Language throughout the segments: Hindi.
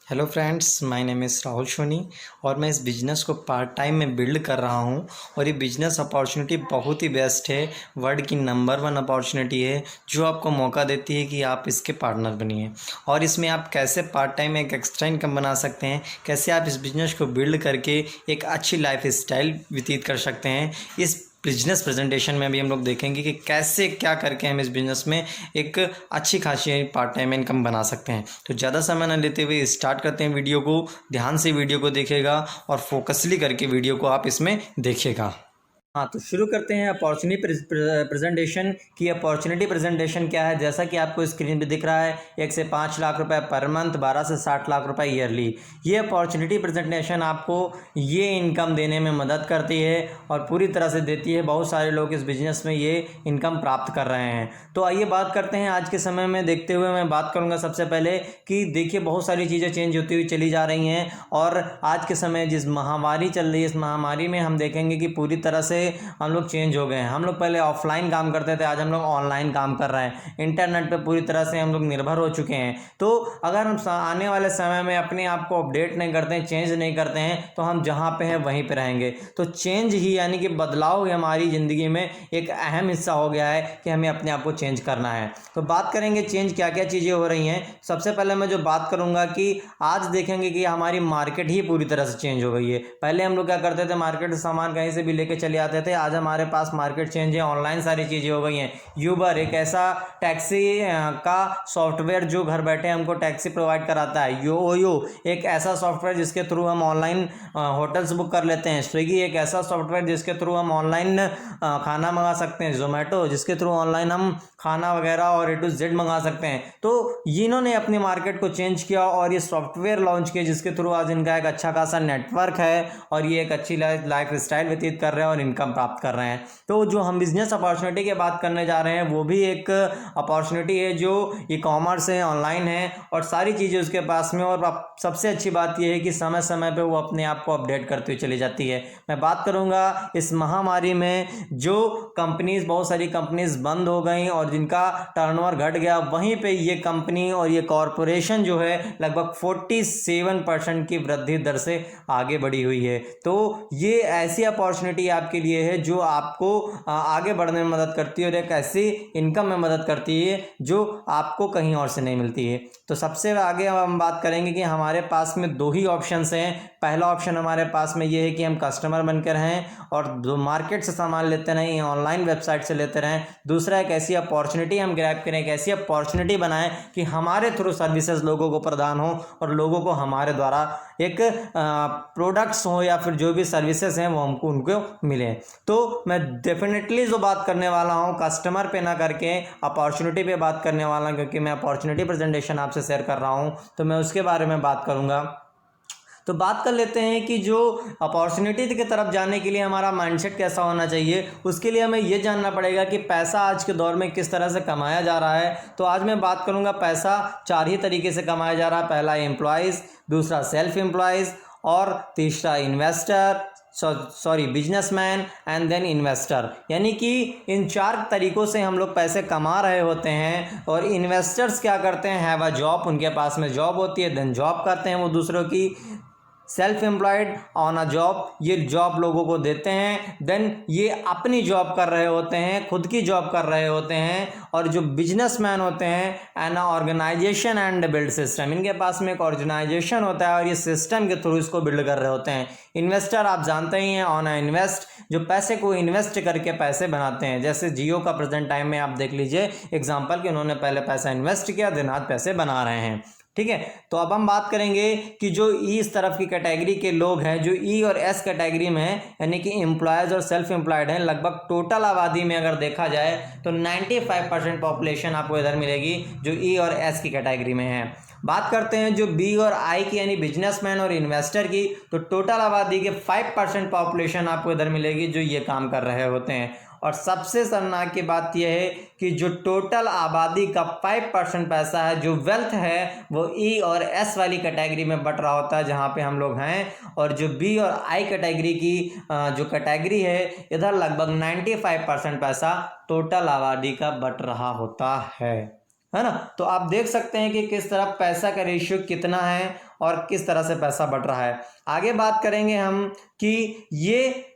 Hello friends, my name is Rahul Soni और मैं इस बिज़नेस को पार्ट टाइम में बिल्ड कर रहा हूँ। और ये बिज़नेस अपॉर्चुनिटी बहुत ही बेस्ट है, वर्ल्ड की नंबर 1 अपॉर्चुनिटी है जो आपको मौका देती है कि आप इसके पार्टनर बनिए। और इसमें आप कैसे पार्ट टाइम एक एक्स्ट्रा इनकम बना सकते हैं, कैसे आप इस बिज़नेस को बिल्ड करके एक अच्छी लाइफ स्टाइल व्यतीत कर सकते हैं, इस बिजनेस प्रेजेंटेशन में भी हम लोग देखेंगे कि कैसे क्या करके हम इस बिज़नेस में एक अच्छी खासी पार्ट टाइम इनकम बना सकते हैं। तो ज़्यादा समय न लेते हुए स्टार्ट करते हैं वीडियो को। ध्यान से वीडियो को देखिएगा और फोकसली करके वीडियो को आप इसमें देखिएगा। हाँ, तो शुरू करते हैं अपॉर्चुनिटी प्रेजेंटेशन की। अपॉर्चुनिटी प्रेजेंटेशन क्या है? जैसा कि आपको स्क्रीन पे दिख रहा है, 1 से 5 लाख रुपए पर मंथ, 12 से 60 लाख रुपए ईयरली। ये अपॉर्चुनिटी प्रेजेंटेशन आपको ये इनकम देने में मदद करती है और पूरी तरह से देती है। बहुत सारे लोग इस बिज़नेस में ये इनकम प्राप्त कर रहे हैं। तो आइए बात करते हैं आज के समय में। देखते हुए मैं बात करूँगा सबसे पहले कि देखिए, बहुत सारी चीज़ें चेंज होती हुई चली जा रही हैं और आज के समय जिस महामारी चल रही है, इस महामारी में हम देखेंगे कि पूरी तरह से हम लोग चेंज हो गए हैं। हम लोग पहले ऑफलाइन काम करते थे, आज हम लोग ऑनलाइन काम कर रहे हैं। इंटरनेट पे पूरी तरह से हम लोग निर्भर हो चुके हैं। तो अगर हम आने वाले समय में अपने आप को अपडेट नहीं करते हैं, चेंज नहीं करते हैं, तो हम जहाँ पे हैं वहीं पे रहेंगे। तो चेंज ही यानी कि बदलाव ही हमारी ज़िंदगी में एक अहम हिस्सा हो गया है कि हमें अपने आप को चेंज करना है। तो बात करेंगे चेंज क्या क्या चीज़ें हो रही हैं। सबसे पहले मैं जो बात करूँगा कि आज देखेंगे कि हमारी मार्केट ही पूरी तरह से चेंज हो गई है। पहले हम लोग क्या करते थे, मार्केट से सामान कहीं से भी लेके चले आते थे। आज हमारे पास मार्केट चेंज है, ऑनलाइन सारी चीज़ें हो गई हैं। यूबर एक ऐसा टैक्सी का सॉफ्टवेयर जो घर बैठे हमको टैक्सी प्रोवाइड कराता है। योयो एक ऐसा सॉफ्टवेयर जिसके थ्रू हम ऑनलाइन होटल्स बुक कर लेते हैं। स्विगी एक ऐसा सॉफ्टवेयर जिसके थ्रू हम ऑनलाइन खाना मंगा सकते हैं। जोमेटो जिसके थ्रू ऑनलाइन हम खाना वगैरह और A to Z मंगा सकते हैं। तो इन्होंने अपनी मार्केट को चेंज किया और ये सॉफ्टवेयर लॉन्च किए जिसके थ्रू आज इनका एक अच्छा खासा नेटवर्क है और ये एक अच्छी लाइफ स्टाइल व्यतीत कर रहे हैं और इनकम प्राप्त कर रहे हैं। तो जो हम बिजनेस अपॉर्चुनिटी की बात करने जा रहे हैं वो भी एक अपॉर्चुनिटी है जो ई कॉमर्स है, ऑनलाइन है और सारी चीज़ें उसके पास में। और सबसे अच्छी बात यह है कि समय समय पे वो अपने आप को अपडेट करती हुई चली जाती है। मैं बात करूंगा इस महामारी में जो कंपनीज, बहुत सारी कंपनीज बंद हो गई और जिनका टर्नओवर घट गया, वहीं पे ये कंपनी और ये कॉरपोरेशन जो है लगभग 47% की वृद्धि दर से आगे बढ़ी हुई है। तो ये ऐसी अपॉर्चुनिटी आपके लिए है जो आपको आगे बढ़ने में मदद करती है और एक ऐसी इनकम में मदद करती है जो आपको कहीं और से नहीं मिलती है। तो सबसे आगे हम बात करेंगे कि हमारे पास में दो ही ऑप्शंस हैं। पहला ऑप्शन हमारे पास में ये है कि हम कस्टमर बनकर हैं और जो मार्केट से सामान लेते रहें, ऑनलाइन वेबसाइट से लेते रहें। दूसरा एक ऐसी अपॉर्चुनिटी हम ग्रैब करें, एक ऐसी अपॉर्चुनिटी बनाएं कि हमारे थ्रू सर्विसेज लोगों को प्रदान हो और लोगों को हमारे द्वारा एक प्रोडक्ट्स हो या फिर जो भी सर्विसेज हैं वो हमको उनको मिले। तो मैं डेफिनेटली जो बात करने वाला हूँ कस्टमर पे ना करके अपॉर्चुनिटी पे बात करने वाला हूँ, क्योंकि मैं अपॉर्चुनिटी प्रेजेंटेशन आपसे शेयर कर रहा हूँ तो मैं उसके बारे में बात करूँगा। तो बात कर लेते हैं कि जो अपॉर्चुनिटी की तरफ जाने के लिए हमारा माइंडसेट कैसा होना चाहिए। उसके लिए हमें ये जानना पड़ेगा कि पैसा आज के दौर में किस तरह से कमाया जा रहा है। तो आज मैं बात करूंगा, पैसा 4 ही तरीके से कमाया जा रहा है। पहला एम्प्लॉयज़, दूसरा सेल्फ एम्प्लॉयज़ और तीसरा investor, businessman and then investor. यानी कि इन 4 तरीकों से हम लोग पैसे कमा रहे होते हैं। और इन्वेस्टर्स क्या करते हैं, हैव अ जॉब, उनके पास में जॉब होती है, देन जॉब करते हैं वो दूसरों की। Self employed on a job, ये जॉब लोगों को देते हैं, देन ये अपनी जॉब कर रहे होते हैं, खुद की जॉब कर रहे होते हैं। और जो बिजनेसमैन होते हैं an organisation and build system, इनके पास में एक ऑर्गेनाइजेशन होता है और ये सिस्टम के थ्रू इसको बिल्ड कर रहे होते हैं। इन्वेस्टर आप जानते ही हैं, ऑन अ इन्वेस्ट, जो पैसे को इन्वेस्ट करके पैसे बनाते हैं। जैसे जियो का प्रेजेंट टाइम में आप देख लीजिए एग्जाम्पल कि उन्होंने पहले पैसा इन्वेस्ट किया, देन आज पैसे बना रहे हैं। ठीक है, तो अब हम बात करेंगे कि जो इस तरफ की कैटेगरी के लोग हैं, जो ई और एस कैटेगरी में हैं, यानी कि एम्प्लॉयज और सेल्फ एम्प्लॉयड हैं। लगभग टोटल आबादी में अगर देखा जाए तो 95% पॉपुलेशन आपको इधर मिलेगी जो ई और एस की कैटेगरी में है। बात करते हैं जो बी और आई की, यानी बिजनेसमैन और इन्वेस्टर की, तो टोटल आबादी के 5% पॉपुलेशन आपको इधर मिलेगी जो ये काम कर रहे होते हैं। और सबसे शर्मनाक की बात यह है कि जो टोटल आबादी का 5% पैसा है, जो वेल्थ है, वो ई और एस वाली कैटेगरी में बट रहा होता है जहां पे हम लोग हैं। और जो बी और आई कैटेगरी की जो कैटेगरी है, इधर लगभग 95% पैसा टोटल आबादी का बट रहा होता है ना। तो आप देख सकते हैं कि किस तरह पैसा का रेशियो कितना है और किस तरह से पैसा बढ़ रहा है। आगे बात करेंगे हम कि ये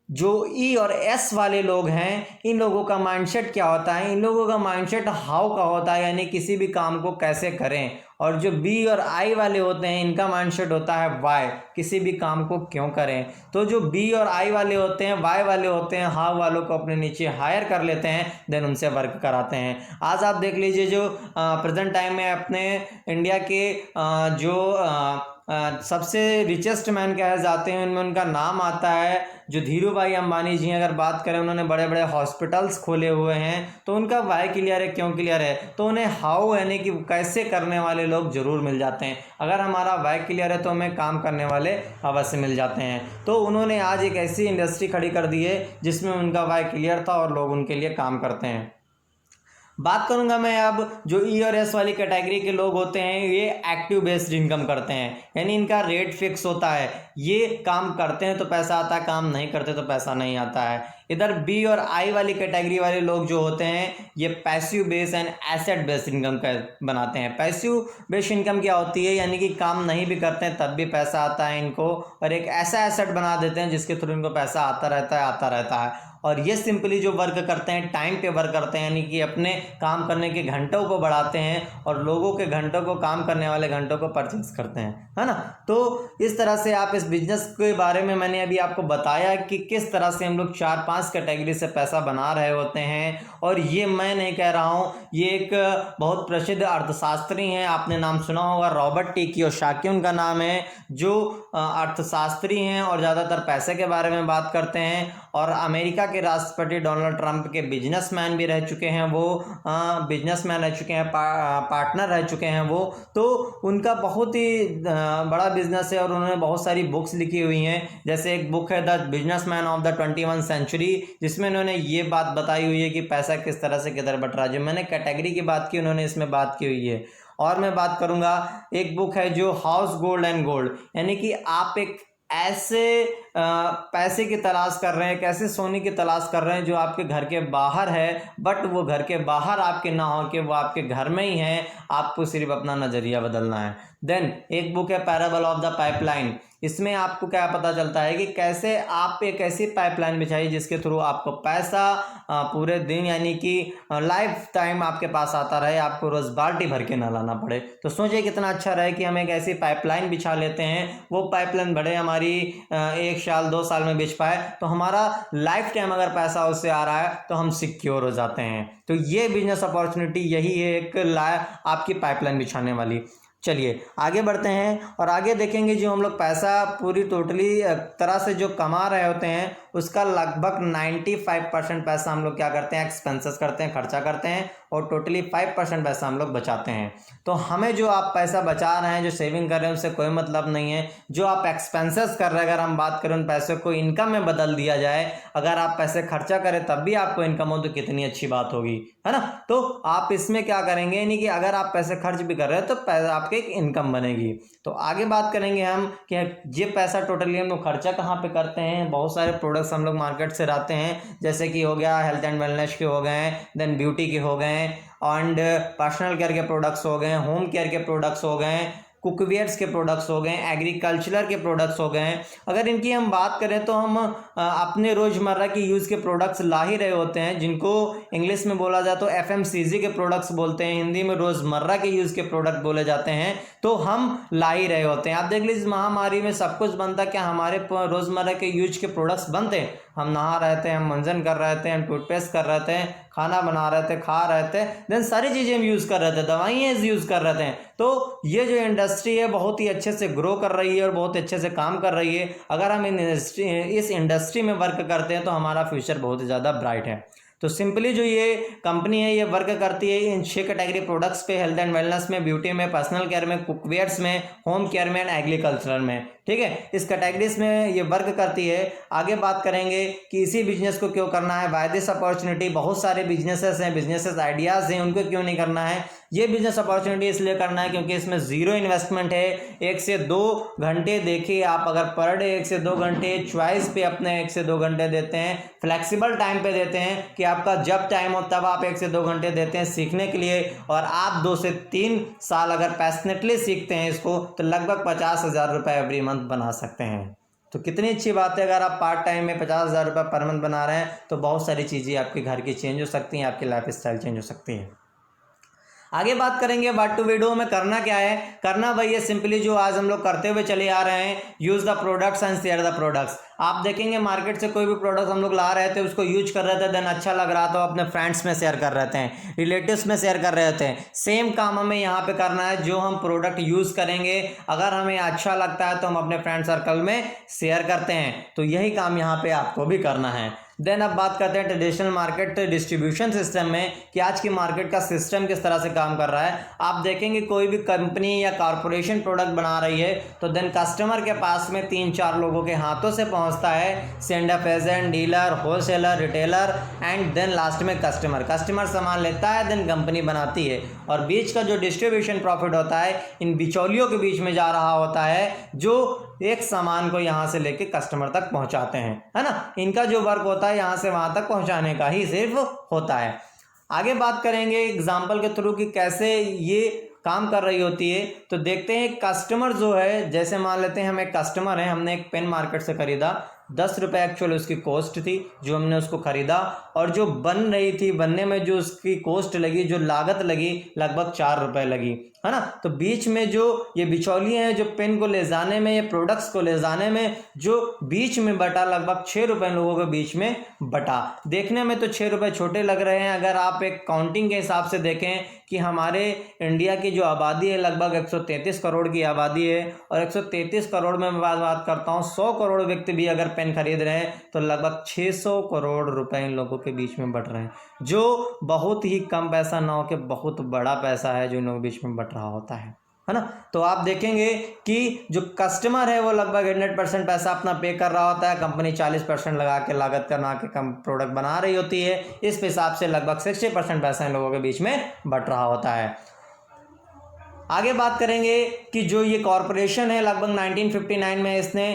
जो ई और एस वाले लोग हैं, इन लोगों का माइंडसेट क्या होता है। इन लोगों का माइंडसेट हाउ का होता है, यानी किसी भी काम को कैसे करें। और जो बी और आई वाले होते हैं, इनका माइंडसेट होता है वाई, किसी भी काम को क्यों करें। तो जो बी और आई वाले होते हैं, वाई वाले होते हैं, हाउ वालों को अपने नीचे हायर कर लेते हैं, देन उनसे वर्क कराते हैं। आज आप देख लीजिए जो प्रेजेंट टाइम में अपने इंडिया के सबसे रिचेस्ट मैन कहे जाते हैं, उनमें उनका नाम आता है जो धीरू भाई अंबानी जी। अगर बात करें, उन्होंने बड़े बड़े हॉस्पिटल्स खोले हुए हैं। तो उनका वाई क्लियर है, क्यों क्लियर है, तो उन्हें हाउ यानी कि कैसे करने वाले लोग जरूर मिल जाते हैं। अगर हमारा वाई क्लियर है तो हमें काम करने वाले अवश्य मिल जाते हैं। तो उन्होंने आज एक ऐसी इंडस्ट्री खड़ी कर दी है जिसमें उनका वाई क्लियर था और लोग उनके लिए काम करते हैं। बात करूंगा मैं अब जो ई और एस वाली कैटेगरी के लोग होते हैं, ये एक्टिव बेस्ड इनकम करते हैं, यानी इनका रेट फिक्स होता है। ये काम करते हैं तो पैसा आता है, काम नहीं करते तो पैसा नहीं आता है। इधर बी और आई वाली कैटेगरी वाले लोग जो होते हैं, ये passive based and asset based income का बनाते हैं। पैसिव बेस्ड इनकम क्या होती है, यानी कि काम नहीं भी करते हैं तब भी पैसा आता है इनको, और एक ऐसा एसेट बना देते हैं जिसके थ्रू इनको पैसा आता रहता है। और ये सिंपली जो वर्क करते हैं, टाइम पे वर्क करते हैं, यानी कि अपने काम करने के घंटों को बढ़ाते हैं और लोगों के घंटों को, काम करने वाले घंटों को परचेज करते हैं, है ना। तो इस तरह से आप इस बिजनेस के बारे में मैंने अभी आपको बताया कि किस तरह से हम लोग 4-5 कैटेगरी से पैसा बना रहे होते हैं। और ये मैं नहीं कह रहा हूँ, ये एक बहुत प्रसिद्ध अर्थशास्त्री हैं, आपने नाम सुना होगा, रॉबर्ट टी कियोसाकी उनका नाम है, जो अर्थशास्त्री हैं और ज़्यादातर पैसे के बारे में बात करते हैं। और अमेरिका के राष्ट्रपति डोनाल्ड ट्रंप के बिजनेसमैन भी रह चुके हैं, वो बिजनेसमैन रह चुके हैं, पार्टनर रह चुके हैं वो। तो उनका बहुत ही बड़ा बिजनेस है और उन्होंने बहुत सारी बुक्स लिखी हुई हैं। जैसे एक बुक है the businessman of the 21st century, जिसमें उन्होंने ये बात बताई हुई है कि पैसा किस तरह से किधर बट रहा है। जो मैंने कैटेगरी की बात की, उन्होंने इसमें बात की हुई है। और मैं बात करूंगा, एक बुक है जो हाउस गोल्ड एंड गोल्ड, यानी कि आप एक ऐसे पैसे की तलाश कर रहे हैं, कैसे सोने की तलाश कर रहे हैं जो आपके घर के बाहर है, बट वो घर के बाहर आपके ना हो के वो आपके घर में ही है, आपको सिर्फ अपना नज़रिया बदलना है। देन एक बुक है पैराबल ऑफ द पाइपलाइन, इसमें आपको क्या पता चलता है कि कैसे आप एक ऐसी पाइपलाइन बिछाइए जिसके थ्रू आपको पैसा पूरे दिन यानी कि लाइफ टाइम आपके पास आता रहे, आपको रोज बाल्टी भर के ना लाना पड़े। तो सोचिए कितना अच्छा रहे कि हम एक ऐसी पाइपलाइन बिछा लेते हैं, वो पाइपलाइन बड़े हमारी 1 साल 2 साल में बिछ पाए, तो हमारा लाइफ टाइम अगर पैसा उससे आ रहा है तो हम सिक्योर हो जाते हैं। तो ये बिजनेस अपॉर्चुनिटी यही है, एक आपकी पाइपलाइन बिछाने वाली। चलिए आगे बढ़ते हैं और आगे देखेंगे जो हम लोग पैसा पूरी टोटली तरह से जो कमा रहे होते हैं, उसका लगभग 95% पैसा हम लोग क्या करते हैं, एक्सपेंसेस करते हैं, खर्चा करते हैं, और टोटली 5% पैसा हम लोग बचाते हैं। तो हमें जो आप पैसा बचा रहे हैं, जो सेविंग कर रहे हैं, उससे कोई मतलब नहीं है। जो आप एक्सपेंसेस कर रहे हैं, अगर हम बात करें उन पैसों को इनकम में बदल दिया जाए, अगर आप पैसे खर्चा करें तब भी आपको इनकम हो तो कितनी अच्छी बात होगी, है ना। तो आप इसमें क्या करेंगे, यानी कि अगर आप पैसे खर्च भी कर रहे हैं तो पैसा आपके एक इनकम बनेगी। तो आगे बात करेंगे हम कि ये पैसा टोटली हम लोग खर्चा कहाँ पे करते हैं। बहुत सारे प्रोडक्ट्स हम लोग मार्केट से लाते हैं, जैसे कि हो गया हेल्थ एंड वेलनेस के हो गए, देन ब्यूटी के हो गए, एंड पर्सनल केयर के प्रोडक्ट्स हो गए, होम केयर के प्रोडक्ट्स हो गए, कुकवेयर्स के प्रोडक्ट्स हो गए, एग्रीकल्चरल के प्रोडक्ट्स हो गए। अगर इनकी हम बात करें तो हम अपने रोज़मर्रा की यूज़ के प्रोडक्ट्स ला ही रहे होते हैं, जिनको इंग्लिश में बोला जाए तो FMCG के प्रोडक्ट्स बोलते हैं, हिंदी में रोज़मर्रा के यूज़ के प्रोडक्ट बोले जाते हैं। तो हम ला ही रहे होते हैं। आप देख लीजिए महामारी में सब कुछ बनता, क्या हमारे रोज़मर्रा के यूज के प्रोडक्ट्स बनते हैं। हम नहा रहे थे, हम मंजन कर रहे थे, हम टूथपेस्ट कर रहे थे, खाना बना रहे थे, खा रहे थे, देन सारी चीज़ें हम यूज़ कर रहे थे, दवाइयाँ यूज़ कर रहे थे। तो ये जो इंडस्ट्री है बहुत ही अच्छे से ग्रो कर रही है और बहुत अच्छे से काम कर रही है। अगर हम इस इंडस्ट्री में वर्क करते हैं तो हमारा फ्यूचर बहुत ही ज़्यादा ब्राइट है। तो सिंपली जो ये कंपनी है ये वर्क करती है इन 6 कैटेगरी प्रोडक्ट्स पे, हेल्थ एंड वेलनेस में, ब्यूटी में, पर्सनल केयर में, कुकवेयर्स में, होम केयर में एंड एग्रीकल्चरल में। ठीक है, इस कैटेगरीज में ये वर्क करती है। आगे बात करेंगे कि इसी बिजनेस को क्यों करना है, बाय दिस अपॉर्चुनिटी बहुत सारे बिजनेसेस हैं, बिजनेसेस आइडियाज़ हैं, उनको क्यों नहीं करना है। ये बिजनेस अपॉर्चुनिटी इसलिए करना है क्योंकि इसमें ज़ीरो इन्वेस्टमेंट है। 1 से 2 घंटे देखिए आप, अगर पर डे 1 से 2 घंटे चॉइस पे अपने 1 से 2 घंटे देते हैं, फ्लेक्सिबल टाइम पे देते हैं कि आपका जब टाइम हो तब आप 1 से 2 घंटे देते हैं सीखने के लिए, और आप 2 से 3 साल अगर पैशनेटली सीखते हैं इसको, तो लगभग 50,000 रुपये एवरी मंथ बना सकते हैं। तो कितनी अच्छी बात है, अगर आप पार्ट टाइम में 50,000 रुपये पर मंथ बना रहे हैं तो बहुत सारी चीज़ें आपके घर की चेंज हो सकती हैं, आपकी लाइफ स्टाइल चेंज हो सकती है। आगे बात करेंगे व्हाट टू वीडियो में करना क्या है। करना वही है सिंपली जो आज हम लोग करते हुए चले आ रहे हैं, use the products and share the products. आप देखेंगे मार्केट से कोई भी प्रोडक्ट हम लोग ला रहे थे, उसको यूज कर रहे थे, देन अच्छा लग रहा था, अपने फ्रेंड्स में शेयर कर रहे थे, रिलेटिव्स में शेयर कर रहे थे। सेम काम हमें यहाँ पे करना है, जो हम प्रोडक्ट यूज़ करेंगे अगर हमें अच्छा लगता है तो हम अपने फ्रेंड सर्कल में शेयर करते हैं। तो यही काम यहाँ पे आपको भी करना है। देन अब बात करते हैं ट्रेडिशनल मार्केट डिस्ट्रीब्यूशन सिस्टम में कि आज की मार्केट का सिस्टम किस तरह से काम कर रहा है। आप देखेंगे कोई भी कंपनी या कॉर्पोरेशन प्रोडक्ट बना रही है तो देन कस्टमर के पास में 3-4 लोगों के हाथों से पहुंचता है, sender, agent, dealer, wholesaler, retailer and then last में कस्टमर सामान लेता है, देन कंपनी बनाती है, और बीच का जो डिस्ट्रीब्यूशन प्रॉफिट होता है इन बिचौलियों के बीच में जा रहा होता है, जो एक सामान को यहाँ से लेके कस्टमर तक पहुँचाते हैं, है ना। इनका जो वर्क होता है यहाँ से वहाँ तक पहुँचाने का ही सिर्फ होता है। आगे बात करेंगे एग्जाम्पल के थ्रू कि कैसे ये काम कर रही होती है। तो देखते हैं कस्टमर जो है, जैसे मान लेते हैं हम एक कस्टमर है, हमने एक पेन मार्केट से खरीदा, 10 रुपये एक्चुअल उसकी कॉस्ट थी जो हमने उसको ख़रीदा, और जो बन रही थी, बनने में जो उसकी कॉस्ट लगी, जो लागत लगी, लगभग 4 रुपये लगी, है ना। तो बीच में जो ये बिचौलिए हैं, जो पेन को ले जाने में, ये प्रोडक्ट्स को ले जाने में जो बीच में बटा, लगभग 6 रुपये लोगों के बीच में बटा। देखने में तो 6 रुपये छोटे लग रहे हैं, अगर आप एक काउंटिंग के हिसाब से देखें कि हमारे इंडिया की जो आबादी है लगभग 133 करोड़ की आबादी है, और 133 करोड़ में मैं बात करता हूँ 100 करोड़ व्यक्ति भी अगर पेन खरीद रहे हैं तो लगभग 600 करोड़ रुपए इन लोगों के बीच में बट रहे हैं, जो बहुत ही कम पैसा ना हो के बहुत बड़ा पैसा है जो इन लोगों के बीच में बट रहा होता है ना। तो आप देखेंगे कि जो कस्टमर है वो लगभग 100% पैसा अपना पे कर रहा होता है, कंपनी 40% लगा के लागत करना के कम प्रोडक्ट बना रही होती है, इस हिसाब से लगभग 60% पैसा इन लोगों के बीच में बट रहा होता है। आगे बात करेंगे कि जो ये कॉरपोरेशन है लगभग 1959 में इसने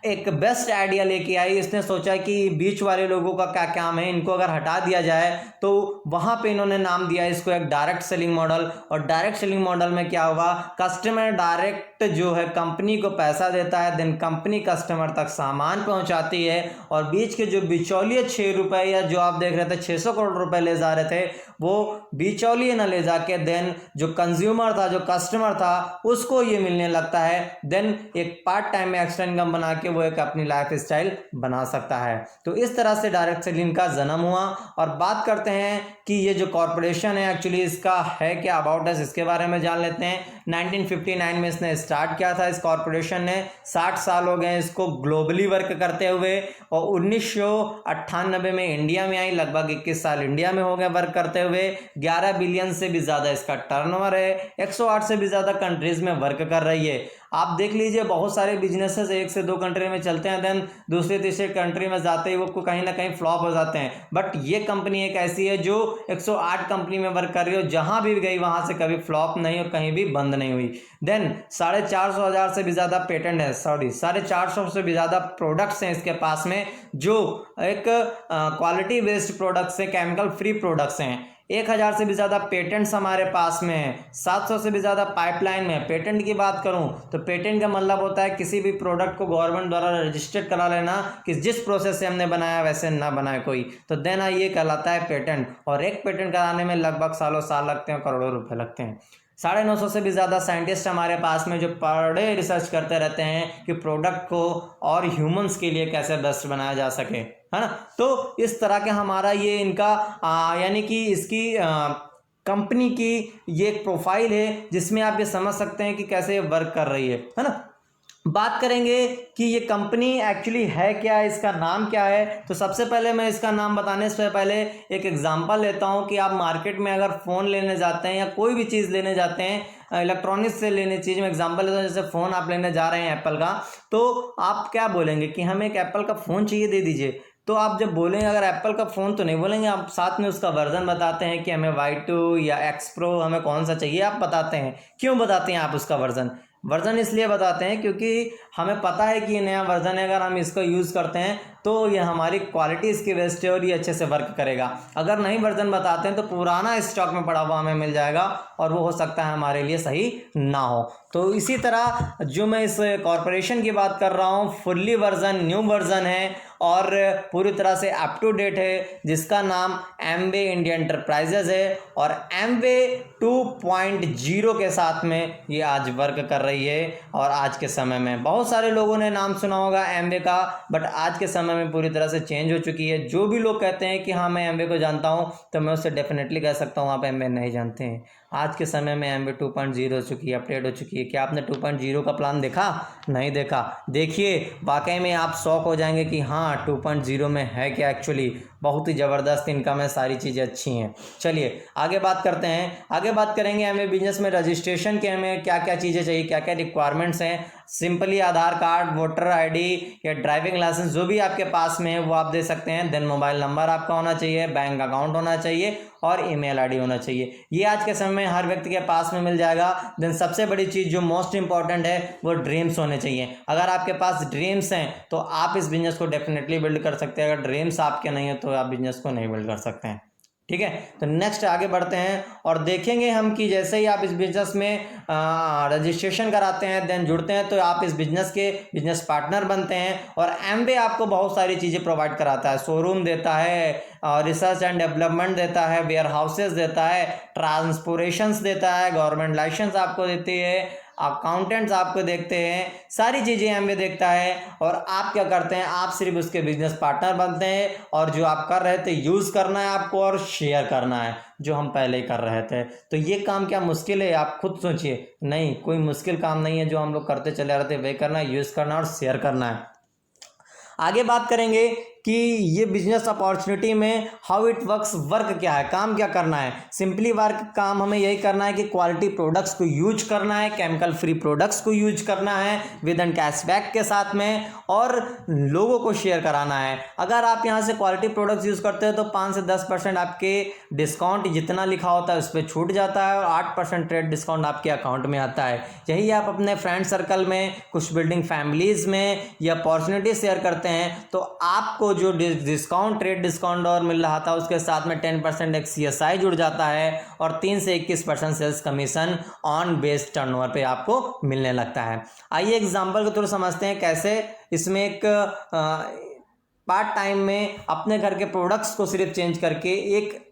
एक बेस्ट आइडिया लेके आई। इसने सोचा कि बीच वाले लोगों का क्या काम है, इनको अगर हटा दिया जाए तो वहाँ पे इन्होंने नाम दिया इसको एक डायरेक्ट सेलिंग मॉडल। और डायरेक्ट सेलिंग मॉडल में क्या होगा, कस्टमर डायरेक्ट जो है कंपनी को पैसा देता है, देन कंपनी कस्टमर तक सामान पहुँचाती है, और बीच के जो बिचौलिए 6 रुपये या जो आप देख रहे थे 600 करोड़ रुपए ले जा रहे थे, वो बिचौलिए ना ले जाके देन जो कंज्यूमर था, जो कस्टमर था, उसको ये मिलने लगता है, देन एक पार्ट टाइम में एक्स्ट्रा इनकम बना के वो एक अपनी लाइफ स्टाइल बना सकता है। तो इस तरह से डायरेक्ट सेलिंग का जन्म हुआ। और बात करते हैं कि ये जो कॉरपोरेशन है एक्चुअली इसका है क्या, अबाउट अस, इसके बारे में जान लेते हैं। 1959 में इसने स्टार्ट किया था, इस कॉरपोरेशन ने 60 साल हो गए इसको ग्लोबली वर्क करते हुए, और 1998 में इंडिया में आई, लगभग 21 साल इंडिया में हो गए वर्क करते हुए। 11 बिलियन से भी ज़्यादा इसका टर्नओवर है, 108 से भी ज़्यादा कंट्रीज़ में वर्क कर रही है। आप देख लीजिए बहुत सारे बिजनेसेस 1 से 2 कंट्री में चलते हैं, देन दूसरे तीसरे कंट्री में जाते ही वो कहीं ना कहीं फ्लॉप हो जाते हैं, बट ये कंपनी एक ऐसी है जो 108 कंपनी में वर्क कर रही हो, जहां भी गई वहां से कभी फ्लॉप नहीं और कहीं भी बंद नहीं हुई। देन 450,000 से भी ज़्यादा पेटेंट है, 450 से भी ज़्यादा प्रोडक्ट्स हैं इसके पास में, जो एक क्वालिटी बेस्ड प्रोडक्ट्स हैं, केमिकल फ्री प्रोडक्ट्स हैं। 1000 से भी ज़्यादा पेटेंट्स हमारे पास में है, 700 से भी ज़्यादा पाइपलाइन में। पेटेंट की बात करूं तो पेटेंट का मतलब होता है किसी भी प्रोडक्ट को गवर्नमेंट द्वारा रजिस्टर्ड करा लेना कि जिस प्रोसेस से हमने बनाया वैसे ना बनाए कोई, तो देना ये कहलाता है पेटेंट। और एक पेटेंट कराने में लगभग सालों साल लगते हैं, करोड़ों रुपए लगते हैं। 950 से भी ज़्यादा साइंटिस्ट हमारे पास में जो पर डे रिसर्च करते रहते हैं कि प्रोडक्ट को और ह्यूमंस के लिए कैसे बेस्ट बनाया जा सके, है ना। तो इस तरह के हमारा ये इनका यानी कि इसकी कंपनी की ये एक प्रोफाइल है जिसमें आप ये समझ सकते हैं कि कैसे ये वर्क कर रही है ना। बात करेंगे कि ये कंपनी एक्चुअली है क्या, इसका नाम क्या है। तो सबसे पहले मैं इसका नाम बताने से पहले एक एग्जांपल लेता हूँ कि आप मार्केट में अगर फ़ोन लेने जाते हैं या कोई भी चीज़ लेने जाते हैं, इलेक्ट्रॉनिक्स से लेने चीज़ में एग्जांपल लेता हूँ, जैसे फ़ोन आप लेने जा रहे हैं एप्पल का, तो आप क्या बोलेंगे कि हमें एक एप्पल का फ़ोन चाहिए, दे दीजिए। तो आप जब बोलेंगे, अगर एप्पल का फ़ोन तो नहीं बोलेंगे, आप साथ में उसका वर्जन बताते हैं कि हमें Y2 या X Pro हमें कौन सा चाहिए, आप बताते हैं। क्यों बताते हैं आप उसका वर्जन इसलिए बताते हैं क्योंकि हमें पता है कि ये नया वर्जन है, अगर हम इसको यूज़ करते हैं तो ये हमारी क्वालिटी इसकी बेस्ट है और ये अच्छे से वर्क करेगा। अगर नहीं वर्जन बताते हैं तो पुराना स्टॉक में पड़ा हुआ हमें मिल जाएगा और वो हो सकता है हमारे लिए सही ना हो। तो इसी तरह जो मैं इस कॉरपोरेशन की बात कर रहा हूँ, फुल्ली वर्जन न्यू वर्जन है और पूरी तरह से अप टू डेट है, जिसका नाम एमवे इंडिया एंटरप्राइजेज है और एमवे 2.0 के साथ में ये आज वर्क कर रही है। और आज के समय में बहुत सारे लोगों ने नाम सुना होगा एमवे का, बट आज के समय में पूरी तरह से चेंज हो चुकी है। जो भी लोग कहते हैं कि हाँ मैं एमवे को जानता हूँ, तो मैं उससे डेफिनेटली कह सकता हूँ आप एमवे नहीं जानते हैं। आज के समय में एमवे 2.0 हो चुकी है, अपडेट हो चुकी है। क्या आपने 2.0 का प्लान देखा? नहीं देखा? देखिए, वाकई में आप शॉक हो जाएंगे कि हाँ 2.0 में है क्या एक्चुअली। बहुत ही ज़बरदस्त इनकम है, सारी चीज़ें अच्छी हैं। चलिए आगे बात करते हैं। आगे बात करेंगे एमवे बिजनेस में रजिस्ट्रेशन के हमें क्या क्या चीज़ें चाहिए, क्या क्या रिक्वायरमेंट्स हैं। सिंपली आधार कार्ड, वोटर आईडी या ड्राइविंग लाइसेंस जो भी आपके पास में है वो आप दे सकते हैं। देन मोबाइल नंबर आपका होना चाहिए, बैंक अकाउंट होना चाहिए और ईमेल आईडी होना चाहिए। ये आज के समय में हर व्यक्ति के पास में मिल जाएगा। देन सबसे बड़ी चीज़ जो मोस्ट इंपॉर्टेंट है वो ड्रीम्स होने चाहिए। अगर आपके पास ड्रीम्स हैं तो आप इस बिजनेस को डेफिनेटली बिल्ड कर सकते हैं। अगर ड्रीम्स आपके नहीं है तो आप बिजनेस को नहीं बिल्ड कर सकते हैं। ठीक है, तो नेक्स्ट आगे बढ़ते हैं और देखेंगे हम कि जैसे ही आप इस बिजनेस में रजिस्ट्रेशन कराते हैं, देन जुड़ते हैं, तो आप इस बिजनेस के बिजनेस पार्टनर बनते हैं। और एमवे आपको बहुत सारी चीज़ें प्रोवाइड कराता है। शोरूम देता है, रिसर्च एंड डेवलपमेंट देता है, वेयर हाउसेज देता है, ट्रांसपोर्टेशंस देता है, गवर्नमेंट लाइसेंस आपको देती है, अकाउंटेंट्स आपको देखते हैं, सारी चीज़ें एमवे देखता है। और आप क्या करते हैं, आप सिर्फ उसके बिजनेस पार्टनर बनते हैं और जो आप कर रहे थे यूज़ करना है आपको और शेयर करना है, जो हम पहले ही कर रहे थे। तो ये काम क्या मुश्किल है? आप खुद सोचिए। नहीं, कोई मुश्किल काम नहीं है। जो हम लोग करते चले रहते वही करना है, यूज़ करना और शेयर करना है। आगे बात करेंगे कि ये बिजनेस अपॉर्चुनिटी में हाउ इट वर्क क्या है, काम क्या करना है। सिंपली वर्क काम हमें यही करना है कि क्वालिटी प्रोडक्ट्स को यूज करना है, केमिकल फ्री प्रोडक्ट्स को यूज करना है विद एन कैशबैक के साथ में, और लोगों को शेयर कराना है। अगर आप यहाँ से क्वालिटी प्रोडक्ट्स यूज़ करते हो तो 5 से 10% आपके डिस्काउंट जितना लिखा होता है उस पर छूट जाता है और 8% ट्रेड डिस्काउंट आपके अकाउंट में आता है। यही आप अपने फ्रेंड सर्कल में, कुछ बिल्डिंग फैमिलीज़ में ये अपॉर्चुनिटी शेयर करते हैं तो आपको जो डिस्काउंट, ट्रेड डिस्काउंट और मिल रहा था उसके साथ में 10% एक CSI जुड़ जाता है और 3 से 21% sales commission on based turnover पे आपको मिलने लगता है। आइए एग्जांपल के थ्रू समझते हैं कैसे इसमें एक पार्ट टाइम में अपने घर के प्रोडक्ट्स को सिर्फ चेंज करके एक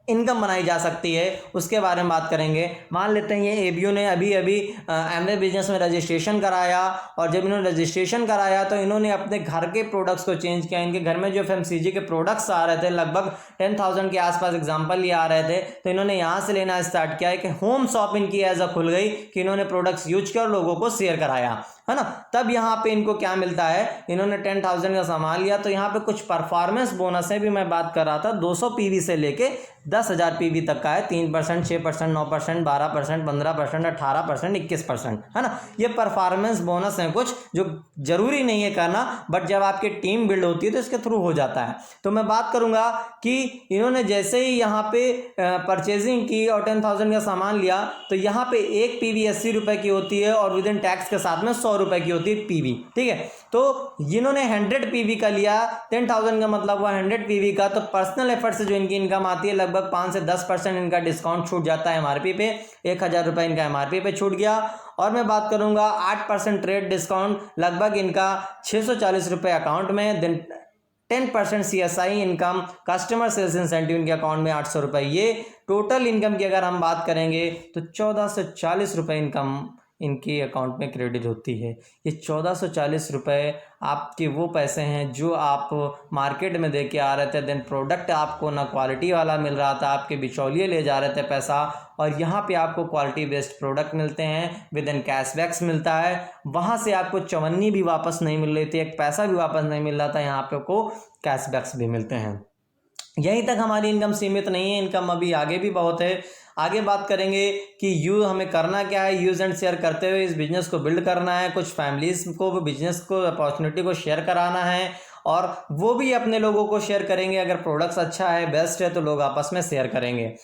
इनकम बनाई जा सकती है, उसके बारे में बात करेंगे। मान लेते हैं ये एबीयू ने अभी एमवे बिजनेस में रजिस्ट्रेशन कराया और जब इन्होंने रजिस्ट्रेशन कराया तो इन्होंने अपने घर के प्रोडक्ट्स को चेंज किया। इनके घर में जो FMCG के प्रोडक्ट्स आ रहे थे लगभग 10,000 के आसपास एग्जाम्पल ये आ रहे थे, तो इन्होंने यहाँ से लेना स्टार्ट किया कि होम शॉप इनकी एज अ खुल गई कि इन्होंने प्रोडक्ट्स यूज किया और लोगों को शेयर कराया, है ना। तब यहाँ पे इनको क्या मिलता है, इन्होंने 10,000 का सामान लिया तो यहाँ पे कुछ परफॉर्मेंस बोनस है भी मैं बात कर रहा था, 200 PV से लेके 10,000 PV तक का है। 3%, 6%, 9%, 12%, 15%, 18%, 21%, है ना। ये परफॉर्मेंस बोनस हैं कुछ जो जरूरी नहीं है करना, बट जब आपकी टीम बिल्ड होती है तो इसके थ्रू हो जाता है। तो मैं बात करूंगा कि इन्होंने जैसे ही यहाँ पे परचेजिंग की और 10,000 का सामान लिया तो यहाँ पे एक PV 80 रुपए की होती है और विद इन टैक्स के साथ में 100 रुपए की होती है PV, ठीक है। तो जिन्होंने 100 PV का लिया, 10,000 का मतलब हुआ 100 PV का, तो पर्सनल एफर्ट से जो इनकी इनकम आती है लगभग 5 से 10% इनका डिस्काउंट छूट जाता है MRP पे। 1,000 रुपये इनका MRP पे छूट गया। और मैं बात करूंगा 8% ट्रेड डिस्काउंट, लगभग इनका 640 रुपये अकाउंट में। Then 10% CSI income, customer sales incentive इनके अकाउंट में 800 रुपये। ये टोटल इनकम की अगर हम बात करेंगे तो 1440 रुपये इनकम इनके अकाउंट में क्रेडिट होती है। ये 1440 रुपये आपके वो पैसे हैं जो आप मार्केट में दे के आ रहे थे, देन प्रोडक्ट आपको ना क्वालिटी वाला मिल रहा था, आपके बिचौलिए ले जा रहे थे पैसा, और यहाँ पे आपको क्वालिटी बेस्ड प्रोडक्ट मिलते हैं, विद इन कैशबैक्स मिलता है। वहाँ से आपको चवन्नी भी वापस नहीं मिल रही थी, एक पैसा भी वापस नहीं मिल रहा था, यहाँ पे आपको कैशबैक्स भी मिलते हैं। यहीं तक हमारी इनकम सीमित नहीं है, इनकम अभी आगे भी बहुत है। आगे बात करेंगे कि हमें करना क्या है, यूज़ एंड शेयर करते हुए इस बिज़नेस को बिल्ड करना है, कुछ फैमिलीज़ को भी बिज़नेस को, अपॉर्चुनिटी को शेयर कराना है और वो भी अपने लोगों को शेयर करेंगे। अगर प्रोडक्ट्स अच्छा है, बेस्ट है, तो लोग आपस में शेयर करेंगे।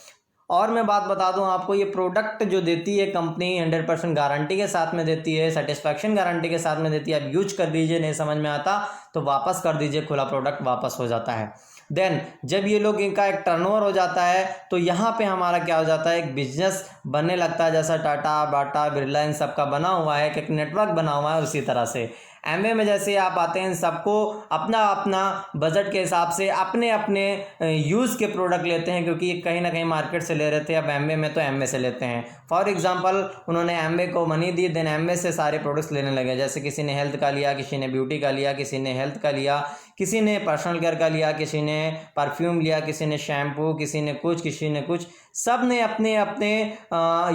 और मैं बात बता दूं आपको, ये प्रोडक्ट जो देती है कंपनी 100% गारंटी के साथ में देती है, सेटिस्फैक्शन गारंटी के साथ में देती है। आप यूज कर लीजिए, नहीं समझ में आता तो वापस कर दीजिए, खुला प्रोडक्ट वापस हो जाता है। देन जब ये लोग इनका एक टर्नओवर हो जाता है तो यहाँ पे हमारा क्या हो जाता है, एक बिजनेस बनने लगता है, जैसा टाटा, बाटा, बिरला इन सबका बना हुआ है, एक नेटवर्क बना हुआ है। उसी तरह से एमवे में जैसे आप आते हैं, सबको अपना अपना बजट के हिसाब से अपने अपने यूज़ के प्रोडक्ट लेते हैं, क्योंकि कहीं ना कहीं मार्केट से ले रहे थे, अब एमवे में तो एमवे से लेते हैं। फॉर एग्जांपल उन्होंने एमवे को मनी दी, देन एमवे से सारे प्रोडक्ट्स लेने लगे। जैसे किसी ने हेल्थ का लिया, किसी ने ब्यूटी का लिया, किसी ने हेल्थ का लिया, किसी ने पर्सनल केयर का लिया, किसी ने परफ्यूम लिया, किसी ने शैम्पू, किसी ने कुछ, किसी ने कुछ। सब ने अपने अपने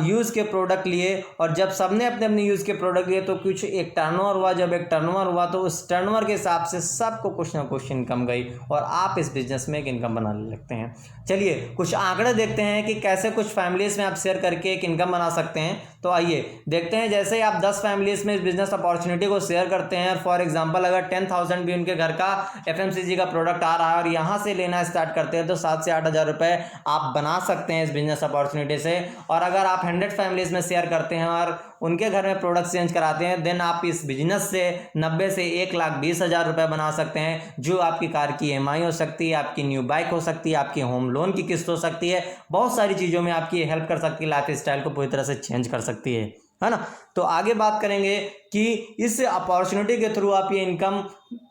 यूज़ के प्रोडक्ट लिए, और जब सब ने अपने अपने यूज़ के प्रोडक्ट लिए तो कुछ एक टर्नओवर हुआ। जब एक टर्नओवर हुआ तो उस टर्नओवर के हिसाब से सबको कुछ ना कुछ इनकम गई, और आप इस बिजनेस में एक इनकम बनाने लगते हैं। चलिए कुछ आंकड़े देखते हैं कि कैसे कुछ फैमिलीज़ में आप शेयर करके एक इनकम बना सकते हैं। तो आइए देखते हैं। जैसे ही आप 10 फैमिलीज़ में इस बिजनेस अपॉर्चुनिटी को शेयर करते हैं, फॉर एग्जांपल अगर 10,000 भी उनके घर का एफएमसीजी का प्रोडक्ट आ रहा है और यहाँ से लेना स्टार्ट करते हैं, तो 7 से 8 हज़ार रुपये आप बना सकते हैं इस बिजनेस अपॉर्चुनिटी से। और अगर आप 100 फैमिलीज़ में शेयर करते हैं और उनके घर में प्रोडक्ट चेंज कराते हैं, देन आप इस बिजनेस से 90 से 1,20,000 रुपये बना सकते हैं, जो आपकी कार की ईएमआई हो सकती है, आपकी न्यू बाइक हो सकती है, आपकी होम लोन की किस्त हो सकती है, बहुत सारी चीज़ों में आपकी हेल्प कर सकती है, लाइफ स्टाइल को पूरी तरह से चेंज कर सकती है ना। तो आगे बात करेंगे कि इस अपॉर्चुनिटी के थ्रू आप ये इनकम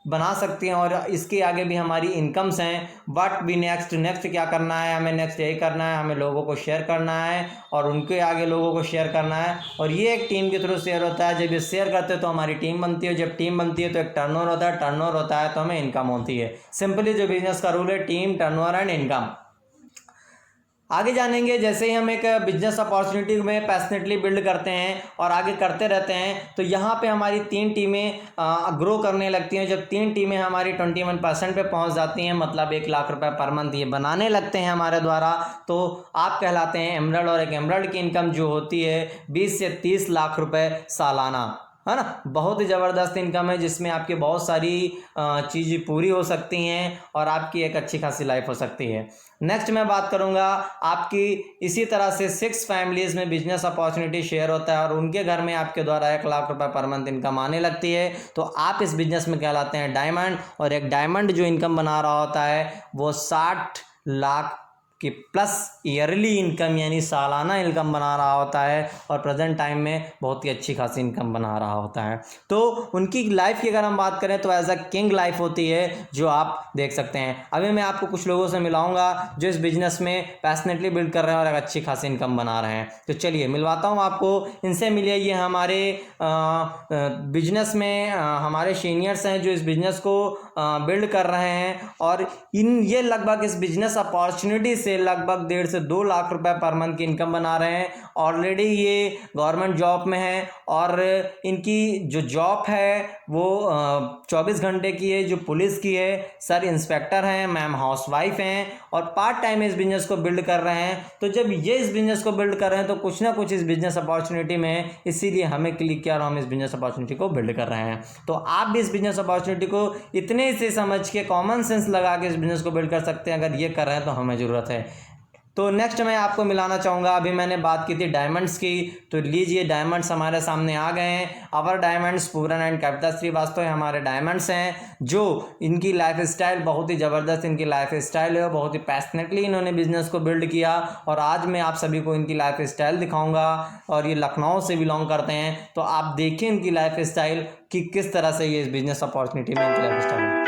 बना सकते हैं, और इसके आगे भी हमारी इनकम्स हैं। बट भी नेक्स्ट क्या करना है हमें, नेक्स्ट यही करना है, हमें लोगों को शेयर करना है और उनके आगे लोगों को शेयर करना है। और ये एक टीम के थ्रू शेयर होता है। जब ये शेयर करते हैं तो हमारी टीम बनती है, जब टीम बनती है तो एक टर्नओवर होता है, टर्नओवर होता है तो हमें इनकम होती है। सिंपली जो बिजनेस का रूल है, टीम, टर्नओवर एंड इनकम। आगे जानेंगे। जैसे ही हम एक बिजनेस अपॉर्चुनिटी में पैशनेटली बिल्ड करते हैं और आगे करते रहते हैं, तो यहाँ पे हमारी 3 टीमें ग्रो करने लगती हैं। जब 3 टीमें हमारी 21% पे पहुँच जाती हैं, मतलब 1,00,000 रुपये पर मंथ ये बनाने लगते हैं हमारे द्वारा, तो आप कहलाते हैं एमरल्ड। और एक एमरल्ड की इनकम जो होती है 20 से 30 लाख रुपये सालाना, है ना। बहुत ही ज़बरदस्त इनकम है, जिसमें आपकी बहुत सारी चीज़ें पूरी हो सकती हैं और आपकी एक अच्छी खासी लाइफ हो सकती है। नेक्स्ट मैं बात करूंगा आपकी, इसी तरह से 6 फैमिलीज़ में बिजनेस अपॉर्चुनिटी शेयर होता है और उनके घर में आपके द्वारा 1,00,000 रुपये पर मंथ इनकम आने लगती है, तो आप इस बिजनेस में कहलाते हैं डायमंड। और एक डायमंड जो इनकम बना रहा होता है वो 60 लाख कि प्लस ईयरली इनकम यानी सालाना इनकम बना रहा होता है, और प्रेजेंट टाइम में बहुत ही अच्छी खासी इनकम बना रहा होता है। तो उनकी लाइफ की अगर हम बात करें तो एज अ किंग लाइफ होती है, जो आप देख सकते हैं। अभी मैं आपको कुछ लोगों से मिलाऊंगा जो इस बिजनेस में पैशनेटली बिल्ड कर रहे हैं और एक अच्छी खासी इनकम बना रहे हैं। तो चलिए मिलवाता हूँ आपको, इनसे मिलिए। ये हमारे बिजनेस में हमारे सीनियर्स हैं जो इस बिजनेस को बिल्ड कर रहे हैं, और ये लगभग इस बिजनेस अपॉर्चुनिटी से लगभग 1.5 से 2 लाख रुपए पर मंथ की इनकम बना रहे हैं। ऑलरेडी ये गवर्नमेंट जॉब में है, और इनकी जो जॉब है वो 24 घंटे की है, जो पुलिस की है। सर इंस्पेक्टर हैं, मैम हाउसवाइफ हैं, और पार्ट टाइम इस बिजनेस को बिल्ड कर रहे हैं। तो जब ये इस बिजनेस को बिल्ड कर रहे हैं तो कुछ ना कुछ इस बिजनेस अपॉर्चुनिटी में है, इसीलिए हमें क्लिक किया और हम इस बिजनेस अपॉर्चुनिटी को बिल्ड कर रहे हैं। तो आप भी इस बिजनेस अपॉर्चुनिटी को इतने से समझ के, कॉमन सेंस लगा के इस बिजनेस को बिल्ड कर सकते हैं। अगर ये कर रहे हैं तो हमें ज़रूरत है। तो नेक्स्ट मैं आपको मिलाना चाहूँगा, अभी मैंने बात की थी डायमंड्स की, तो लीजिए डायमंड्स हमारे सामने आ गए हैं। अवर डायमंड्स पूरन एंड कविता श्रीवास्तव हमारे डायमंड्स हैं, जो इनकी लाइफ स्टाइल बहुत ही ज़बरदस्त इनकी लाइफ स्टाइल है। बहुत ही पैशनेटली इन्होंने बिजनेस को बिल्ड किया, और आज मैं आप सभी को इनकी लाइफ स्टाइल दिखाऊँगा। और ये लखनऊ से बिलोंग करते हैं, तो आप देखिए इनकी लाइफ स्टाइल कि किस तरह से ये इस बिजनेस अपॉर्चुनिटी में इनकी लाइफ स्टाइल है।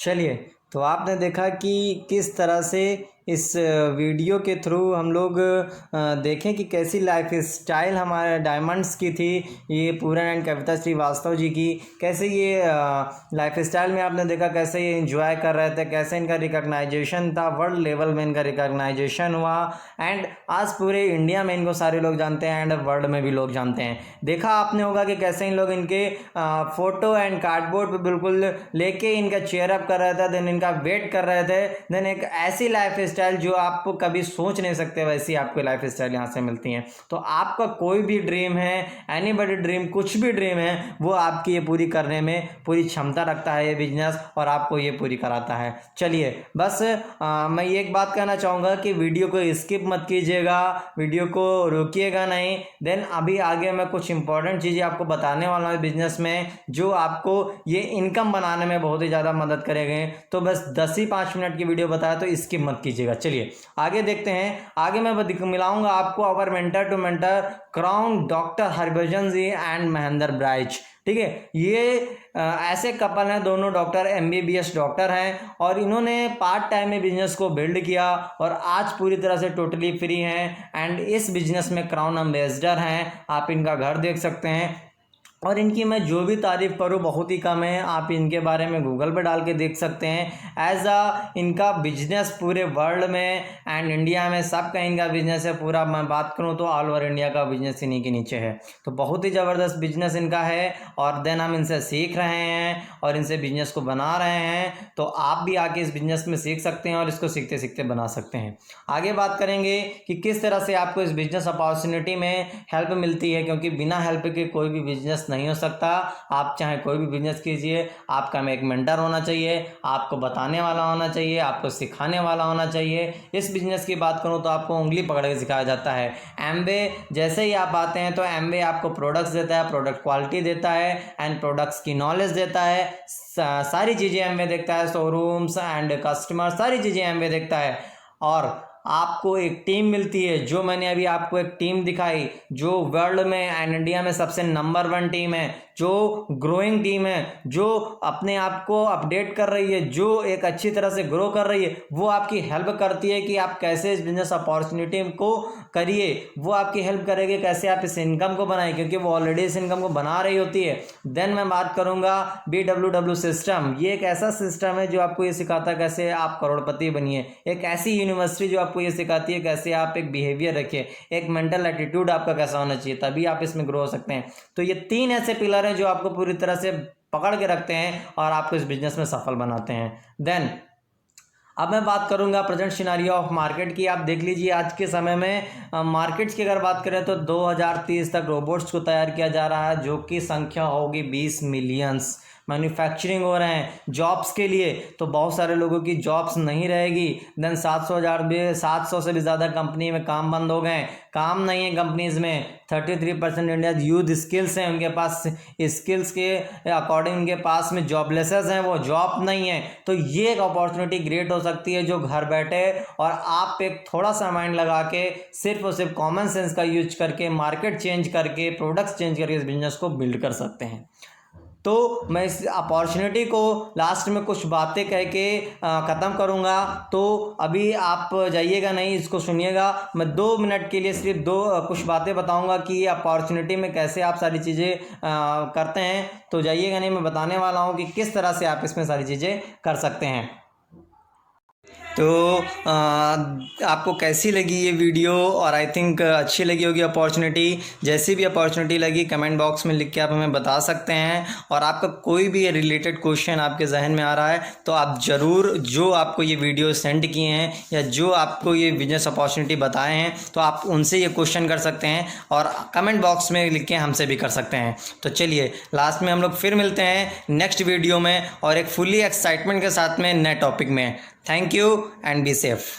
चलिए, तो आपने देखा कि किस तरह से इस वीडियो के थ्रू हम लोग देखें कि कैसी लाइफ स्टाइल हमारे डायमंड्स की थी, ये पूरन एंड कविता श्रीवास्तव जी की। कैसे ये लाइफ स्टाइल में आपने देखा कैसे ये एंजॉय कर रहे थे, कैसे इनका रिकॉग्नाइजेशन था, वर्ल्ड लेवल में इनका रिकॉग्नाइजेशन हुआ एंड आज पूरे इंडिया में इनको सारे लोग जानते हैं एंड वर्ल्ड में भी लोग जानते हैं। देखा आपने होगा कि कैसे इन लोग इनके फ़ोटो एंड कार्डबोर्ड पे बिल्कुल लेके इनका चेयरअप कर रहे थे, देन इनका वेट कर रहे थे, देन एक ऐसी लाइफ स्टाइल जो आप कभी सोच नहीं सकते वैसी आपको लाइफ स्टाइल यहाँ से मिलती है। तो आपका कोई भी ड्रीम है, एनीबॉडी ड्रीम, कुछ भी ड्रीम है, वो आपकी ये पूरी करने में पूरी क्षमता रखता है ये बिजनेस और आपको ये पूरी कराता है। चलिए बस मैं ये एक बात कहना चाहूँगा कि वीडियो को स्किप मत कीजिएगा, वीडियो को रोकिएगा नहीं। देन अभी आगे मैं कुछ इंपॉर्टेंट चीज़ें आपको बताने वाला हूँ बिजनेस में जो आपको ये इनकम बनाने में बहुत ही ज़्यादा मदद करेंगे। तो बस 10 ही 5 मिनट की वीडियो बताया तो स्किप मत कीजिएगा। चलिए आगे देखते हैं। आगे मैं मिलाऊंगा आपको our mentor to mentor crown doctor Harbhajan ji and Mahendra Braich. ठीक है, ये ऐसे कपल हैं, दोनों डॉक्टर MBBS डॉक्टर हैं और इन्होंने पार्ट टाइम में बिजनेस को बिल्ड किया और आज पूरी तरह से टोटली फ्री हैं एंड इस बिजनेस में क्राउन एम्बेसडर हैं। आप इनका घर देख सकते हैं और इनकी मैं जो भी तारीफ़ करूँ बहुत ही कम है। आप इनके बारे में गूगल पे डाल के देख सकते हैं। इनका बिजनेस पूरे वर्ल्ड में एंड इंडिया में सबका इनका बिजनेस है। पूरा मैं बात करूँ तो ऑल ओवर इंडिया का बिजनेस इन्हीं के नीचे है। तो बहुत ही ज़बरदस्त बिजनेस इनका है और देन हम इनसे सीख रहे हैं और इनसे बिजनेस को बना रहे हैं। तो आप भी आके इस बिजनेस में सीख सकते हैं और इसको सीखते सीखते बना सकते हैं। आगे बात करेंगे कि किस तरह से आपको इस बिजनेस अपॉर्चुनिटी में हेल्प मिलती है, क्योंकि बिना हेल्प के कोई भी बिजनेस नहीं हो सकता। आप चाहे कोई भी बिजनेस कीजिए, आपका में एक मेंटर होना चाहिए, आपको बताने वाला होना चाहिए, आपको सिखाने वाला होना चाहिए। इस बिजनेस की बात करूं तो आपको उंगली पकड़ के सिखाया जाता है। एमवे जैसे ही आप आते हैं तो एमवे आपको प्रोडक्ट्स देता है, प्रोडक्ट क्वालिटी देता है एंड प्रोडक्ट्स की नॉलेज देता है। सारी चीज़ें एमवे देखता है, शोरूम्स एंड कस्टमर सारी चीज़ें एमवे देखता है। और आपको एक टीम मिलती है, जो मैंने अभी आपको एक टीम दिखाई, जो वर्ल्ड में एंड इंडिया में सबसे नंबर 1 टीम है, जो ग्रोइंग टीम है, जो अपने आप को अपडेट कर रही है, जो एक अच्छी तरह से ग्रो कर रही है। वो आपकी हेल्प करती है कि आप कैसे इस बिजनेस अपॉर्चुनिटी को करिए। वो आपकी हेल्प करेगी कैसे आप इस इनकम को बनाएं, क्योंकि वो ऑलरेडी इस इनकम को बना रही होती है। देन मैं बात करूंगा BWW सिस्टम। ये एक ऐसा सिस्टम है जो आपको ये सिखाता है कैसे आप करोड़पति बनिए। एक ऐसी यूनिवर्सिटी जो आपको ये सिखाती है कैसे आप एक बिहेवियर रखिए, एक मेंटल एटीट्यूड आपका कैसा होना चाहिए, तभी आप इसमें ग्रो हो सकते हैं। तो ये 3 ऐसे पिलर हैं जो आपको पूरी तरह से पकड़ के रखते हैं और आपको इस बिजनेस में सफल बनाते हैं। देन अब मैं बात करूंगा प्रेजेंट सिनेरियो ऑफ मार्केट की। आप देख लीजिए आज के समय में मार्केट्स की अगर बात करें तो 2030 तक रोबोट्स को तैयार किया जा रहा है, जो कि संख्या होगी 20 मिलियंस। मैन्युफैक्चरिंग हो रहे हैं जॉब्स के लिए, तो बहुत सारे लोगों की जॉब्स नहीं रहेगी। देन 700 से भी ज़्यादा कंपनी में काम बंद हो गए, काम नहीं है कंपनीज में। 33% इंडिया यूथ स्किल्स हैं, उनके पास स्किल्स के अकॉर्डिंग उनके पास में जॉबलेसेस हैं, वो जॉब नहीं है। तो ये एक अपॉर्चुनिटी ग्रेट हो सकती है जो घर बैठे और आप एक थोड़ा सा माइंड लगा के सिर्फ और सिर्फ कॉमन सेंस का यूज करके मार्केट चेंज करके प्रोडक्ट्स चेंज करके इस बिजनेस को बिल्ड कर सकते हैं। तो मैं इस अपॉर्चुनिटी को लास्ट में कुछ बातें कह के ख़त्म करूँगा। तो अभी आप जाइएगा नहीं, इसको सुनिएगा। मैं 2 मिनट के लिए सिर्फ कुछ बातें बताऊँगा कि ये अपॉर्चुनिटी में कैसे आप सारी चीज़ें करते हैं। तो जाइएगा नहीं, मैं बताने वाला हूँ कि किस तरह से आप इसमें सारी चीज़ें कर सकते हैं। तो आपको कैसी लगी ये वीडियो, और आई थिंक अच्छी लगी होगी अपॉर्चुनिटी। जैसी भी अपॉर्चुनिटी लगी कमेंट बॉक्स में लिख के आप हमें बता सकते हैं। और आपका कोई भी रिलेटेड क्वेश्चन आपके जहन में आ रहा है तो आप ज़रूर, जो आपको ये वीडियो सेंड किए हैं या जो आपको ये बिजनेस अपॉर्चुनिटी बताए हैं, तो आप उनसे ये क्वेश्चन कर सकते हैं और कमेंट बॉक्स में लिख के हमसे भी कर सकते हैं। तो चलिए लास्ट में हम लोग फिर मिलते हैं नेक्स्ट वीडियो में और एक फुल्ली एक्साइटमेंट के साथ में नए टॉपिक में। Thank you and be safe.